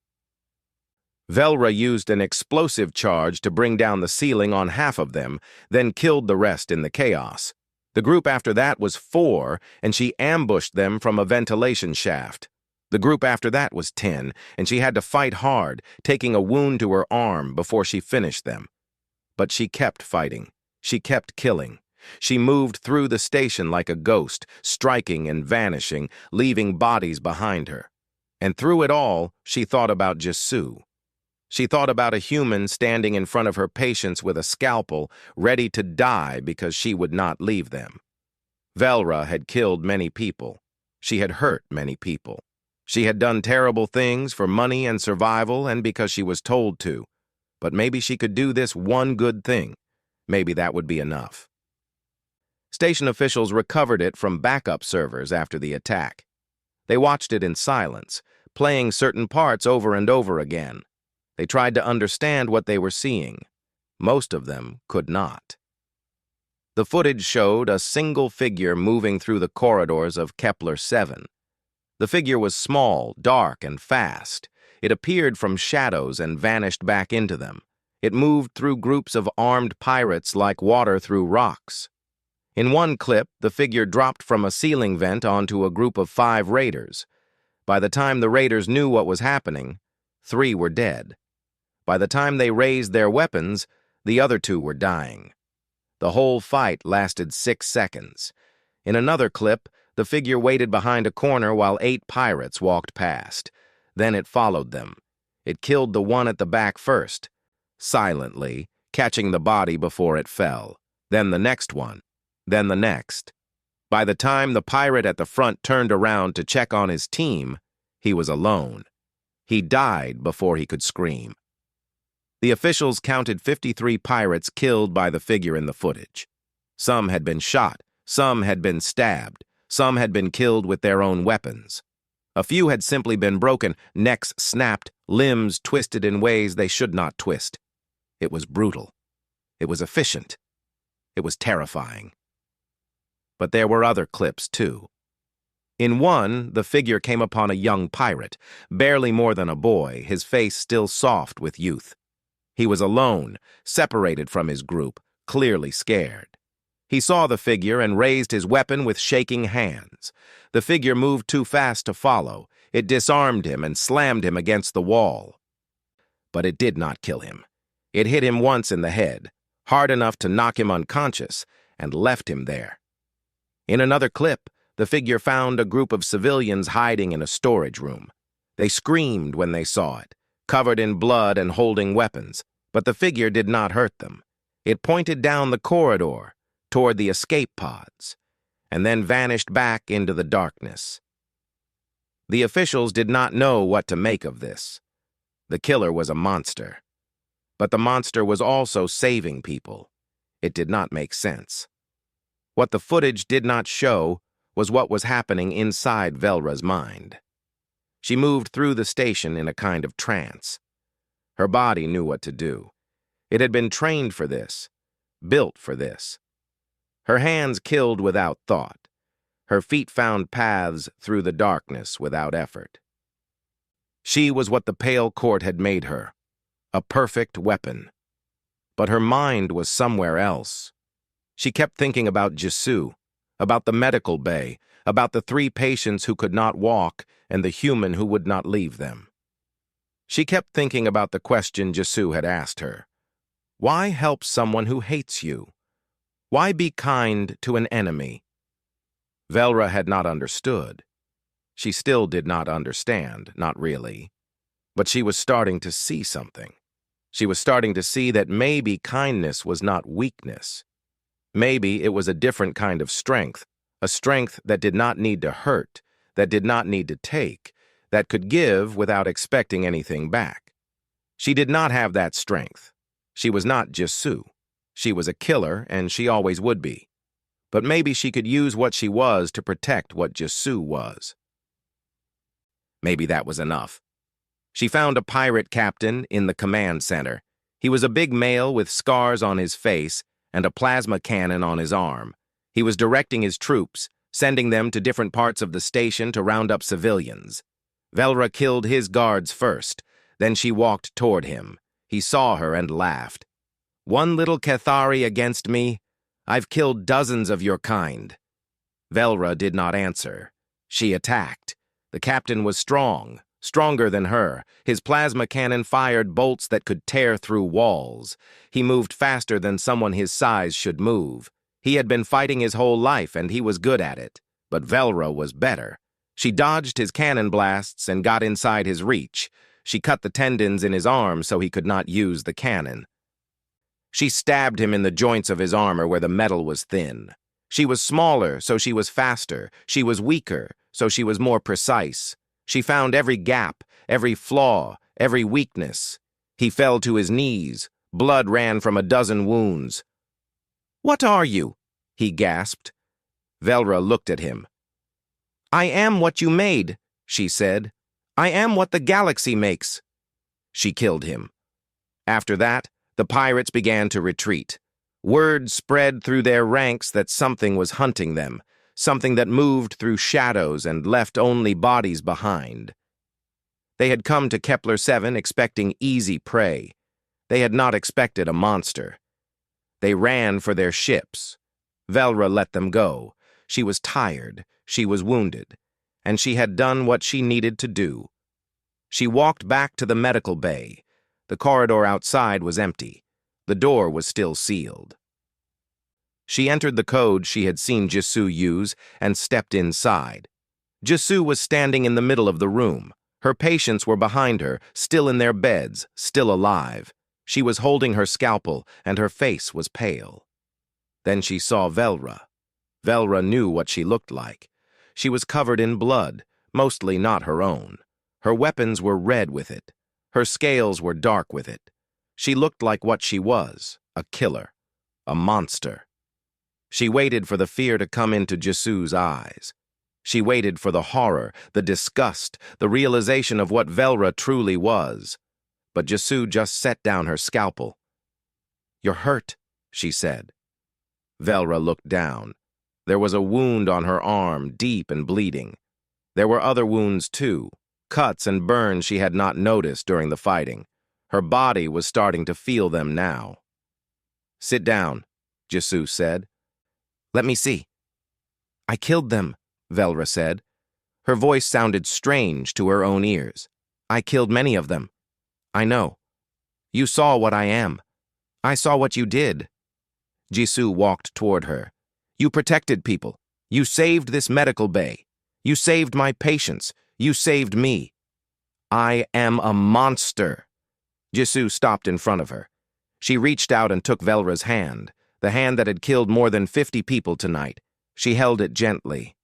Velra used an explosive charge to bring down the ceiling on half of them, then killed the rest in the chaos. The group after that was 4, and she ambushed them from a ventilation shaft. The group after that was 10, and she had to fight hard, taking a wound to her arm before she finished them. But she kept fighting. She kept killing. She moved through the station like a ghost, striking and vanishing, leaving bodies behind her. And through it all, she thought about Jisoo. She thought about a human standing in front of her patients with a scalpel, ready to die because she would not leave them. Velra had killed many people. She had hurt many people. She had done terrible things for money and survival and because she was told to. But maybe she could do this one good thing. Maybe that would be enough. Station officials recovered it from backup servers after the attack. They watched it in silence, playing certain parts over and over again. They tried to understand what they were seeing. Most of them could not. The footage showed a single figure moving through the corridors of Kepler 7. The figure was small, dark, and fast. It appeared from shadows and vanished back into them. It moved through groups of armed pirates like water through rocks. In one clip, the figure dropped from a ceiling vent onto a group of 5 raiders. By the time the raiders knew what was happening, 3 were dead. By the time they raised their weapons, the other 2 were dying. The whole fight lasted 6 seconds. In another clip, the figure waited behind a corner while 8 pirates walked past. Then it followed them. It killed the one at the back first, silently, catching the body before it fell. Then the next one. Then the next. By the time the pirate at the front turned around to check on his team, he was alone. He died before he could scream. The officials counted 53 pirates killed by the figure in the footage. Some had been shot, some had been stabbed, some had been killed with their own weapons. A few had simply been broken, necks snapped, limbs twisted in ways they should not twist. It was brutal. It was efficient. It was terrifying. But there were other clips, too. In one, the figure came upon a young pirate, barely more than a boy, his face still soft with youth. He was alone, separated from his group, clearly scared. He saw the figure and raised his weapon with shaking hands. The figure moved too fast to follow. It disarmed him and slammed him against the wall. But it did not kill him. It hit him once in the head, hard enough to knock him unconscious, and left him there. In another clip, the figure found a group of civilians hiding in a storage room. They screamed when they saw it, covered in blood and holding weapons, But the figure did not hurt them. It pointed down the corridor toward the escape pods, and then vanished back into the darkness. The officials did not know what to make of this. The killer was a monster. But the monster was also saving people. It did not make sense. What the footage did not show was what was happening inside Velra's mind. She moved through the station in a kind of trance. Her body knew what to do. It had been trained for this, built for this. Her hands killed without thought. Her feet found paths through the darkness without effort. She was what the Pale Court had made her, a perfect weapon. But her mind was somewhere else. She kept thinking about Jisoo, about the medical bay, about the 3 patients who could not walk and the human who would not leave them. She kept thinking about the question Jisoo had asked her. Why help someone who hates you? Why be kind to an enemy? Velra had not understood. She still did not understand, not really. But she was starting to see something. She was starting to see that maybe kindness was not weakness. Maybe it was a different kind of strength, a strength that did not need to hurt, that did not need to take, that could give without expecting anything back. She did not have that strength. She was not Jisoo. She was a killer, and she always would be. But maybe she could use what she was to protect what Jisoo was. Maybe that was enough. She found a pirate captain in the command center. He was a big male with scars on his face and a plasma cannon on his arm. He was directing his troops, sending them to different parts of the station to round up civilians. Velra killed his guards first, then she walked toward him. He saw her and laughed. One little Cathari against me? I've killed dozens of your kind. Velra did not answer. She attacked. The captain was strong, stronger than her. His plasma cannon fired bolts that could tear through walls. He moved faster than someone his size should move. He had been fighting his whole life, and he was good at it. But Velra was better. She dodged his cannon blasts and got inside his reach. She cut the tendons in his arm so he could not use the cannon. She stabbed him in the joints of his armor where the metal was thin. She was smaller, so she was faster. She was weaker, so she was more precise. She found every gap, every flaw, every weakness. He fell to his knees. Blood ran from a dozen wounds. "What are you?" he gasped. Velra looked at him. "I am what you made," she said. "I am what the galaxy makes." She killed him. After that, the pirates began to retreat. Word spread through their ranks that something was hunting them, something that moved through shadows and left only bodies behind. They had come to Kepler 7 expecting easy prey. They had not expected a monster. They ran for their ships. Velra let them go. She was tired, she was wounded, and she had done what she needed to do. She walked back to the medical bay. The corridor outside was empty. The door was still sealed. She entered the code she had seen Jisoo use and stepped inside. Jisoo was standing in the middle of the room. Her patients were behind her, still in their beds, still alive. She was holding her scalpel, and her face was pale. Then she saw Velra. Velra knew what she looked like. She was covered in blood, mostly not her own. Her weapons were red with it. Her scales were dark with it. She looked like what she was, a killer, a monster. She waited for the fear to come into Jisoo's eyes. She waited for the horror, the disgust, the realization of what Velra truly was. But Jisoo just set down her scalpel. "You're hurt," she said. Velra looked down. There was a wound on her arm, deep and bleeding. There were other wounds too, cuts and burns she had not noticed during the fighting. Her body was starting to feel them now. "Sit down," Jisoo said. "Let me see." "I killed them," Velra said. Her voice sounded strange to her own ears. "I killed many of them. I know. You saw what I am. I saw what you did." Jisoo walked toward her. "You protected people. You saved this medical bay. You saved my patients. You saved me. I am a monster." Jisoo stopped in front of her. She reached out and took Velra's hand, the hand that had killed more than 50 people tonight. She held it gently.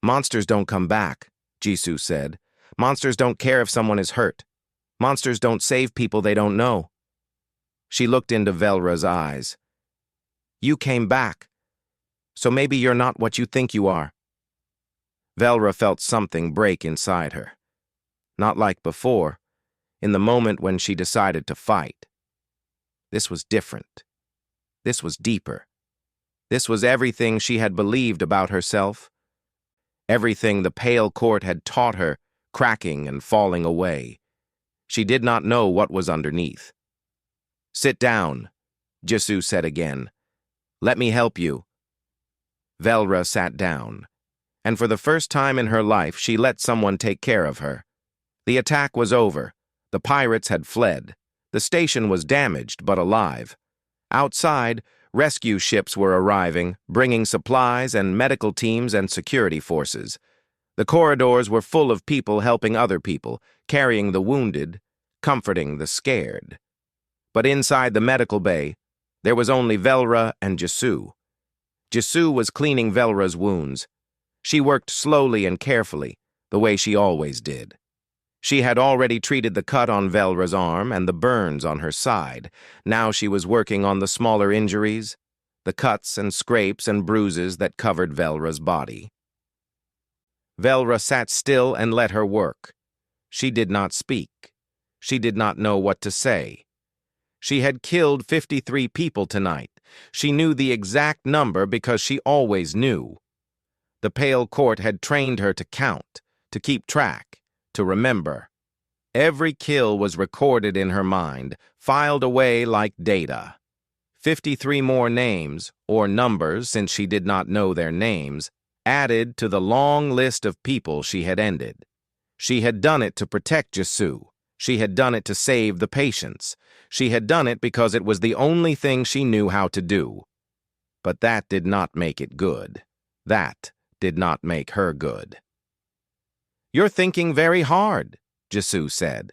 "Monsters don't come back," Jisoo said. "Monsters don't care if someone is hurt. Monsters don't save people they don't know." She looked into Velra's eyes. "You came back. So maybe you're not what you think you are." Velra felt something break inside her. Not like before, in the moment when she decided to fight. This was different. This was deeper. This was everything she had believed about herself. Everything the pale court had taught her, cracking and falling away. She did not know what was underneath. "Sit down," Jisoo said again. "Let me help you." Velra sat down, and for the first time in her life she let someone take care of her. The attack was over. The pirates had fled. The station was damaged but alive. Outside, rescue ships were arriving, bringing supplies and medical teams and security forces. The corridors were full of people helping other people, carrying the wounded, comforting the scared. But inside the medical bay, there was only Velra and Jisoo. Jisoo was cleaning Velra's wounds. She worked slowly and carefully, the way she always did. She had already treated the cut on Velra's arm and the burns on her side. Now she was working on the smaller injuries, the cuts and scrapes and bruises that covered Velra's body. Velra sat still and let her work. She did not speak. She did not know what to say. She had killed 53 people tonight. She knew the exact number because she always knew. The Pale Court had trained her to count, to keep track, to remember. Every kill was recorded in her mind, filed away like data. 53 more names, or numbers since she did not know their names, added to the long list of people she had ended. She had done it to protect Jisoo. She had done it to save the patients. She had done it because it was the only thing she knew how to do. But that did not make it good. That did not make her good. "You're thinking very hard," Jisoo said.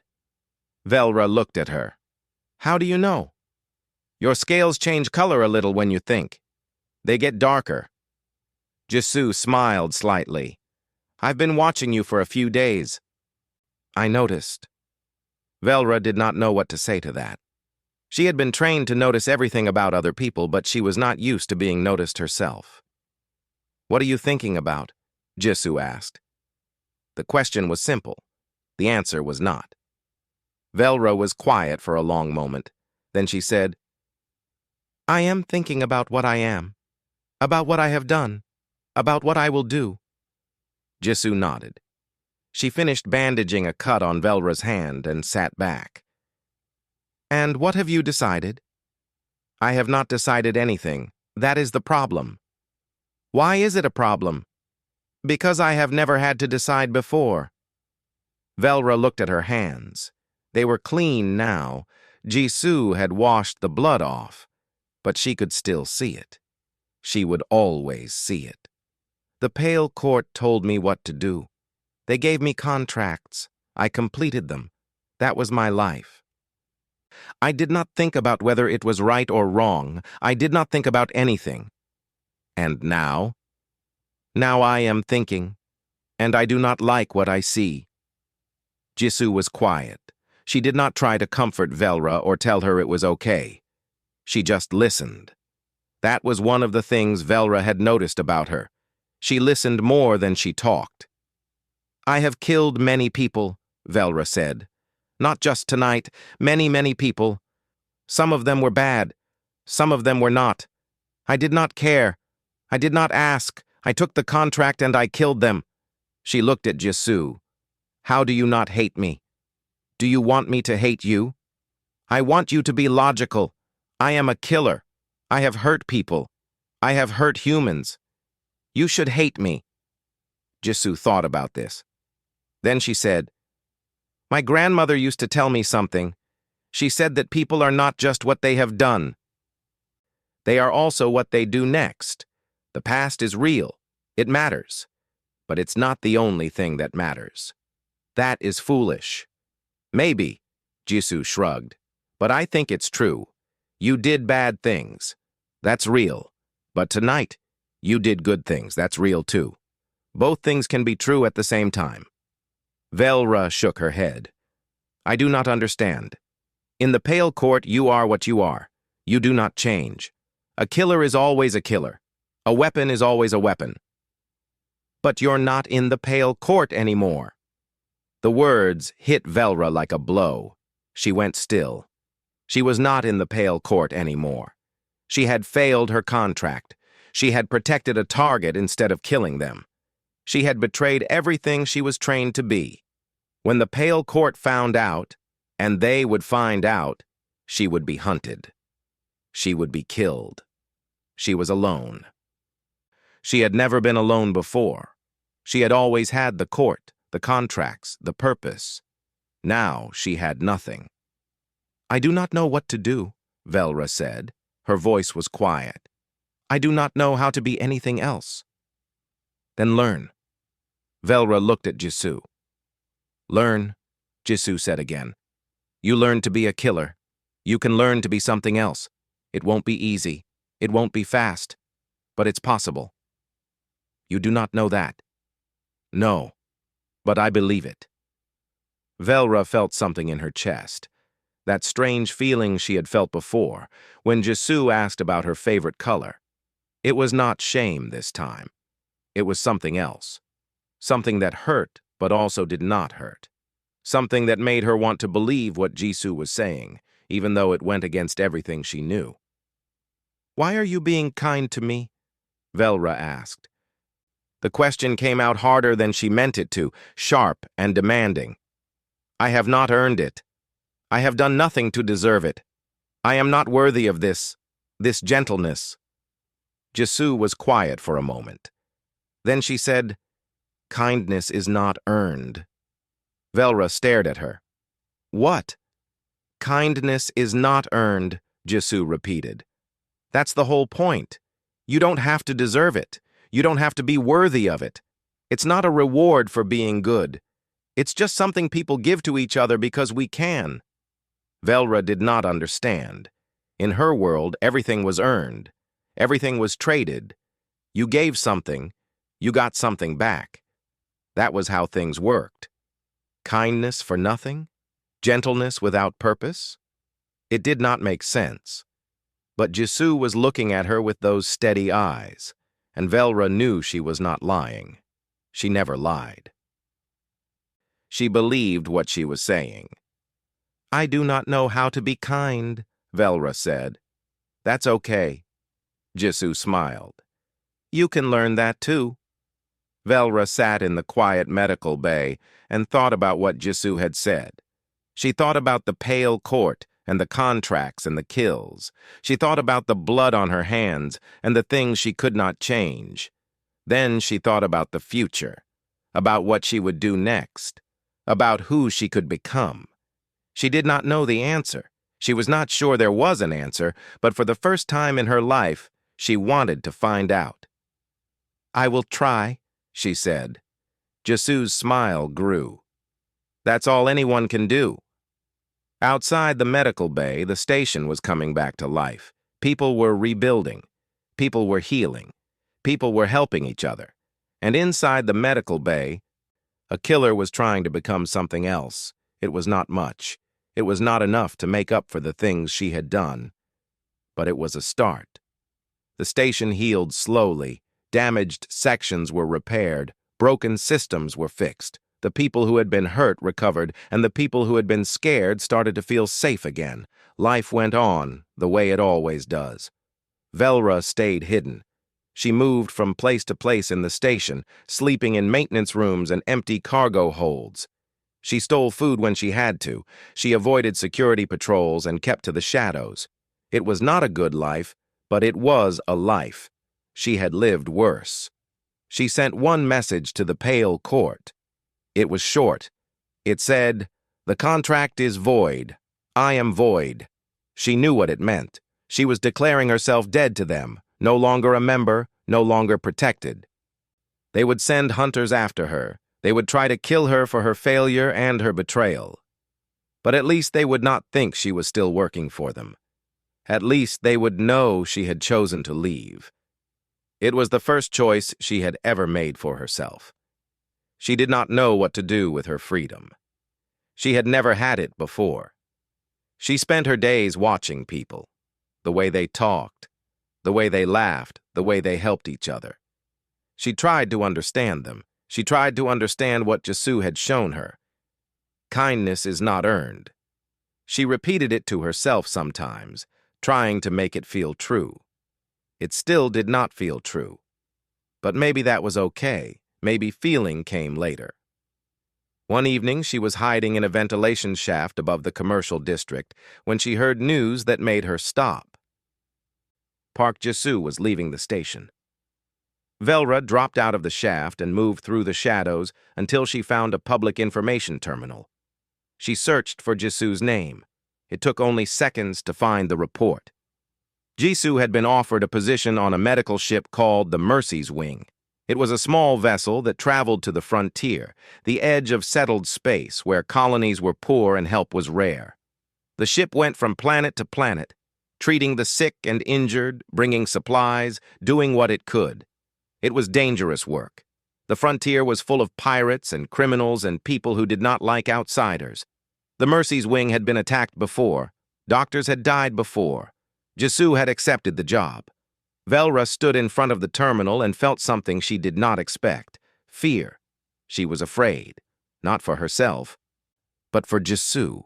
Velra looked at her. "How do you know?" "Your scales change color a little when you think. They get darker." Jisoo smiled slightly. "I've been watching you for a few days." "I noticed." Velra did not know what to say to that. She had been trained to notice everything about other people, but she was not used to being noticed herself. "What are you thinking about?" Jisoo asked. The question was simple. The answer was not. Velra was quiet for a long moment. Then she said, "I am thinking about what I am, about what I have done, about what I will do." Jisoo nodded. She finished bandaging a cut on Velra's hand and sat back. "And what have you decided?" "I have not decided anything. That is the problem." "Why is it a problem?" "Because I have never had to decide before." Velra looked at her hands. They were clean now. Jisoo had washed the blood off, but she could still see it. She would always see it. "The Pale Court told me what to do. They gave me contracts. I completed them. That was my life. I did not think about whether it was right or wrong. I did not think about anything. And now? Now I am thinking, and I do not like what I see." Jisoo was quiet. She did not try to comfort Velra or tell her it was okay. She just listened. That was one of the things Velra had noticed about her. She listened more than she talked. "I have killed many people," Velra said. "Not just tonight, many people. Some of them were bad. Some of them were not. I did not care. I did not ask. I took the contract and I killed them." She looked at Jisoo. "How do you not hate me? Do you want me to hate you? I want you to be logical. I am a killer. I have hurt people. I have hurt humans. You should hate me." Jisoo thought about this. Then she said, "My grandmother used to tell me something. She said that people are not just what they have done. They are also what they do next. The past is real. It matters. But it's not the only thing that matters. That is foolish." "Maybe," Jisoo shrugged, "but I think it's true. You did bad things. That's real. But tonight, you did good things. That's real too. Both things can be true at the same time. Velra shook her head. I do not understand. In the Pale Court, you are what you are. You do not change. A killer is always a killer. A weapon is always a weapon. But you're not in the Pale Court anymore. The words hit Velra like a blow. She went still. She was not in the Pale Court anymore. She had failed her contract. She had protected a target instead of killing them. She had betrayed everything she was trained to be. When the Pale Court found out, and they would find out, she would be hunted. She would be killed. She was alone. She had never been alone before. She had always had the court, the contracts, the purpose. Now she had nothing. I do not know what to do, Velra said. Her voice was quiet. I do not know how to be anything else. Then learn. Velra looked at Jisoo. Learn, Jisoo said again. You learn to be a killer. You can learn to be something else. It won't be easy. It won't be fast. But it's possible. You do not know that. No, but I believe it. Velra felt something in her chest. That strange feeling she had felt before, when Jisoo asked about her favorite color. It was not shame this time. It was something else. Something that hurt, but also did not hurt. Something that made her want to believe what Jisoo was saying, even though it went against everything she knew. Why are you being kind to me? Velra asked. The question came out harder than she meant it to, sharp and demanding. I have not earned it. I have done nothing to deserve it. I am not worthy of this gentleness. Jisoo was quiet for a moment. Then she said, kindness is not earned. Velra stared at her. What? Kindness is not earned, Jisoo repeated. That's the whole point. You don't have to deserve it. You don't have to be worthy of it. It's not a reward for being good. It's just something people give to each other because we can. Velra did not understand. In her world, everything was earned. Everything was traded. You gave something, you got something back. That was how things worked. Kindness for nothing? Gentleness without purpose? It did not make sense. But Jisoo was looking at her with those steady eyes, and Velra knew she was not lying. She never lied. She believed what she was saying. I do not know how to be kind, Velra said. That's okay. Jisoo smiled. You can learn that too. Velra sat in the quiet medical bay and thought about what Jisoo had said. She thought about the Pale Court and the contracts and the kills. She thought about the blood on her hands and the things she could not change. Then she thought about the future, about what she would do next, about who she could become. She did not know the answer. She was not sure there was an answer, but for the first time in her life, she wanted to find out. I will try, she said. Jisoo's smile grew. That's all anyone can do. Outside the medical bay, the station was coming back to life. People were rebuilding. People were healing. People were helping each other. And inside the medical bay, a killer was trying to become something else. It was not much. It was not enough to make up for the things she had done. But it was a start. The station healed slowly. Damaged sections were repaired. Broken systems were fixed. The people who had been hurt recovered, and the people who had been scared started to feel safe again. Life went on, the way it always does. Velra stayed hidden. She moved from place to place in the station, sleeping in maintenance rooms and empty cargo holds. She stole food when she had to. She avoided security patrols and kept to the shadows. It was not a good life, but it was a life. She had lived worse. She sent one message to the Pale Court. It was short. It said, "The contract is void. I am void." She knew what it meant. She was declaring herself dead to them, no longer a member, no longer protected. They would send hunters after her. They would try to kill her for her failure and her betrayal. But at least they would not think she was still working for them. At least they would know she had chosen to leave. It was the first choice she had ever made for herself. She did not know what to do with her freedom. She had never had it before. She spent her days watching people, the way they talked, the way they laughed, the way they helped each other. She tried to understand them. She tried to understand what Jisoo had shown her. Kindness is not earned. She repeated it to herself sometimes, trying to make it feel true. It still did not feel true. But maybe that was okay. Maybe feeling came later. One evening, she was hiding in a ventilation shaft above the commercial district when she heard news that made her stop. Park Jisoo was leaving the station. Velra dropped out of the shaft and moved through the shadows until she found a public information terminal. She searched for Jisoo's name. It took only seconds to find the report. Jisoo had been offered a position on a medical ship called the Mercy's Wing. It was a small vessel that traveled to the frontier, the edge of settled space where colonies were poor and help was rare. The ship went from planet to planet, treating the sick and injured, bringing supplies, doing what it could. It was dangerous work. The frontier was full of pirates and criminals and people who did not like outsiders. The Mercy's Wing had been attacked before. Doctors had died before. Jisoo had accepted the job. Velra stood in front of the terminal and felt something she did not expect. Fear. She was afraid. Not for herself, but for Jisoo,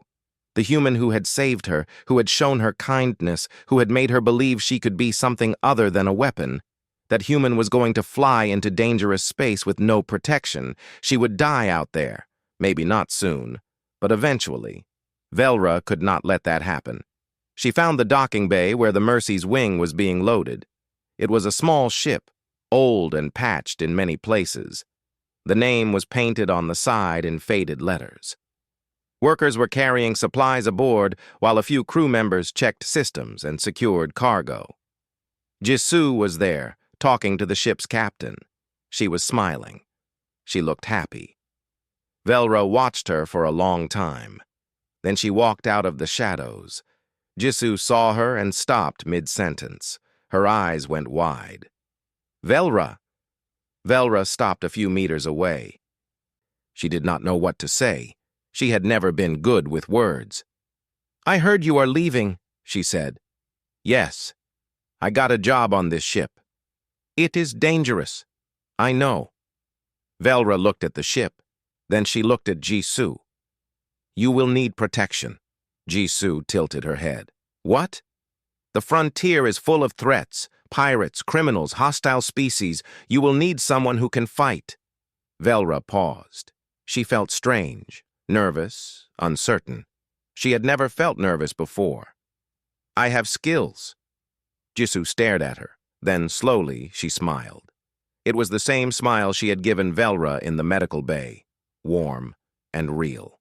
the human who had saved her, who had shown her kindness, who had made her believe she could be something other than a weapon. That human was going to fly into dangerous space with no protection. She would die out there. Maybe not soon, but eventually. Velra could not let that happen. She found the docking bay where the Mercy's Wing was being loaded. It was a small ship, old and patched in many places. The name was painted on the side in faded letters. Workers were carrying supplies aboard while a few crew members checked systems and secured cargo. Jisoo was there, talking to the ship's captain. She was smiling. She looked happy. Velra watched her for a long time. Then she walked out of the shadows. Jisoo saw her and stopped mid-sentence. Her eyes went wide. Velra! Velra stopped a few meters away. She did not know what to say. She had never been good with words. "I heard you are leaving," she said. "Yes. I got a job on this ship." "It is dangerous." "I know." Velra looked at the ship. Then she looked at Jisoo. "You will need protection." Jisoo tilted her head. "What?" "The frontier is full of threats, pirates, criminals, hostile species. You will need someone who can fight." Velra paused. She felt strange, nervous, uncertain. She had never felt nervous before. "I have skills." Jisoo stared at her. Then, slowly, she smiled. It was the same smile she had given Velra in the medical bay, warm and real.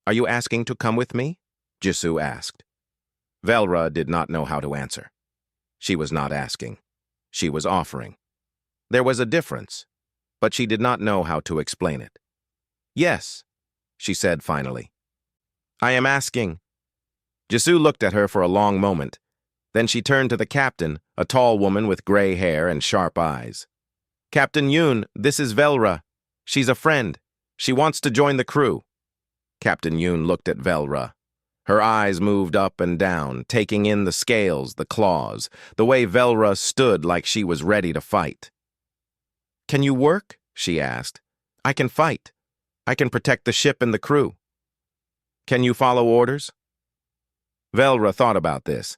"Are you asking to come with me?" Jisoo asked. Velra did not know how to answer. She was not asking. She was offering. There was a difference, but she did not know how to explain it. "Yes," she said finally. "I am asking." Jisoo looked at her for a long moment. Then she turned to the captain, a tall woman with gray hair and sharp eyes. "Captain Yoon, this is Velra. She's a friend. She wants to join the crew." Captain Yoon looked at Velra. Her eyes moved up and down, taking in the scales, the claws, the way Velra stood like she was ready to fight. "Can you work?" she asked. "I can fight. I can protect the ship and the crew." "Can you follow orders?" Velra thought about this.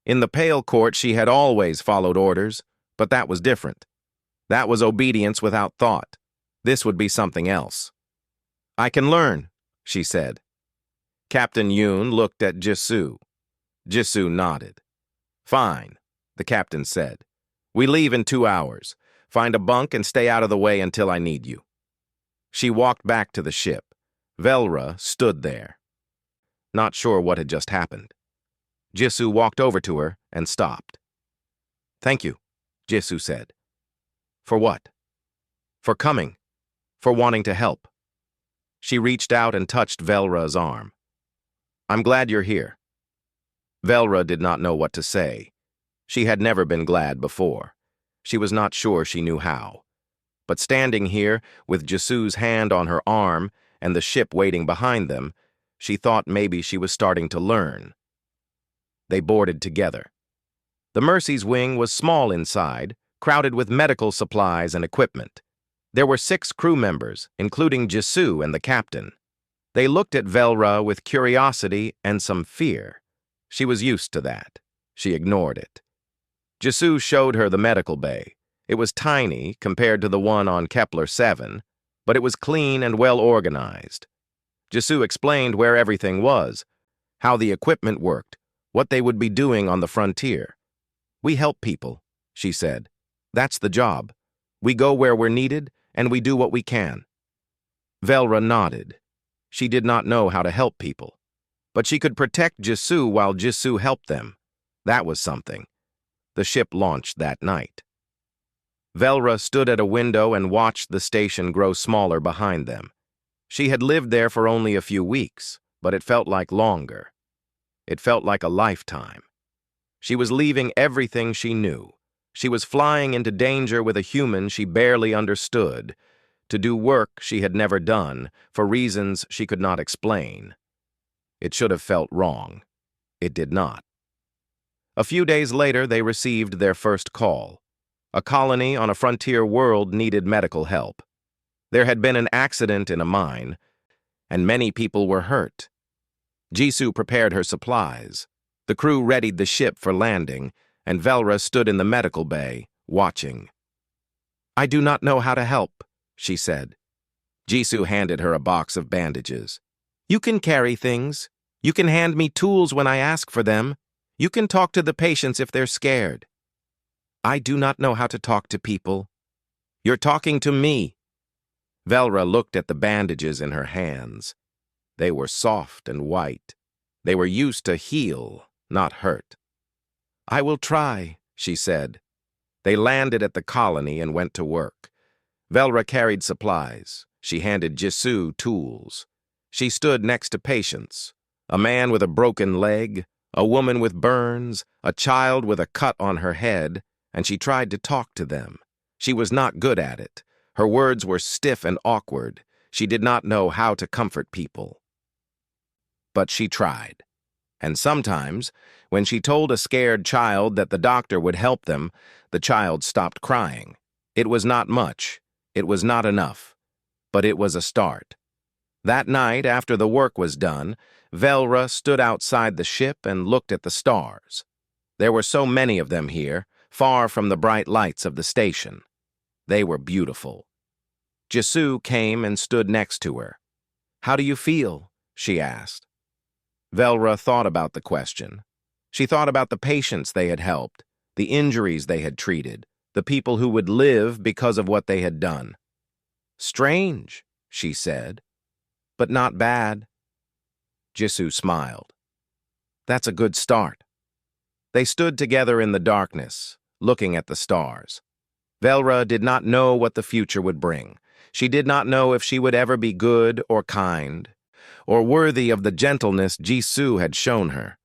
In the Pale Court, she had always followed orders, but that was different. That was obedience without thought. This would be something else. "I can learn," she said. Captain Yoon looked at Jisoo. Jisoo nodded. "Fine," the captain said. "We leave in 2 hours. Find a bunk and stay out of the way until I need you." She walked back to the ship. Velra stood there, not sure what had just happened. Jisoo walked over to her and stopped. "Thank you," Jisoo said. "For what?" "For coming. For wanting to help." She reached out and touched Velra's arm. "I'm glad you're here." Velra did not know what to say. She had never been glad before. She was not sure she knew how. But standing here, with Jisu's hand on her arm and the ship waiting behind them, she thought maybe she was starting to learn. They boarded together. The Mercy's wing was small inside, crowded with medical supplies and equipment. There were 6 crew members, including Jisu and the captain. They looked at Velra with curiosity and some fear. She was used to that. She ignored it. Jisu showed her the medical bay. It was tiny compared to the one on Kepler 7, but it was clean and well organized. Jisu explained where everything was, how the equipment worked, what they would be doing on the frontier. "We help people," she said. "That's the job. We go where we're needed, and we do what we can." Velra nodded. She did not know how to help people, but she could protect Jisu while Jisu helped them. That was something. The ship launched that night. Velra stood at a window and watched the station grow smaller behind them. She had lived there for only a few weeks, but it felt like longer. It felt like a lifetime. She was leaving everything she knew. She was flying into danger with a human she barely understood, to do work she had never done, for reasons she could not explain. It should have felt wrong. It did not. A few days later, they received their first call. A colony on a frontier world needed medical help. There had been an accident in a mine, and many people were hurt. Jisu prepared her supplies. The crew readied the ship for landing, and Velra stood in the medical bay, watching. "I do not know how to help," she said. Jisu handed her a box of bandages. "You can carry things. You can hand me tools when I ask for them. You can talk to the patients if they're scared." "I do not know how to talk to people." "You're talking to me." Velra looked at the bandages in her hands. They were soft and white. They were used to heal, not hurt. "I will try," she said. They landed at the colony and went to work. Velra carried supplies. She handed Jisu tools. She stood next to patients. A man with a broken leg, a woman with burns, a child with a cut on her head, and she tried to talk to them. She was not good at it. Her words were stiff and awkward. She did not know how to comfort people. But she tried. And sometimes, when she told a scared child that the doctor would help them, the child stopped crying. It was not much. It was not enough. But it was a start. That night, after the work was done, Velra stood outside the ship and looked at the stars. There were so many of them here, far from the bright lights of the station. They were beautiful. Jisu came and stood next to her. "How do you feel?" she asked. Velra thought about the question. She thought about the patients they had helped, the injuries they had treated, the people who would live because of what they had done. "Strange," she said, "but not bad." Jisu smiled. "That's a good start." They stood together in the darkness, looking at the stars. Velra did not know what the future would bring. She did not know if she would ever be good or kind, or worthy of the gentleness Jisu had shown her.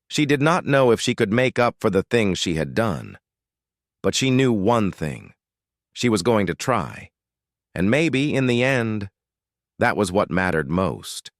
She did not know if she could make up for the things she had done. But she knew one thing. She was going to try. And maybe, in the end, that was what mattered most.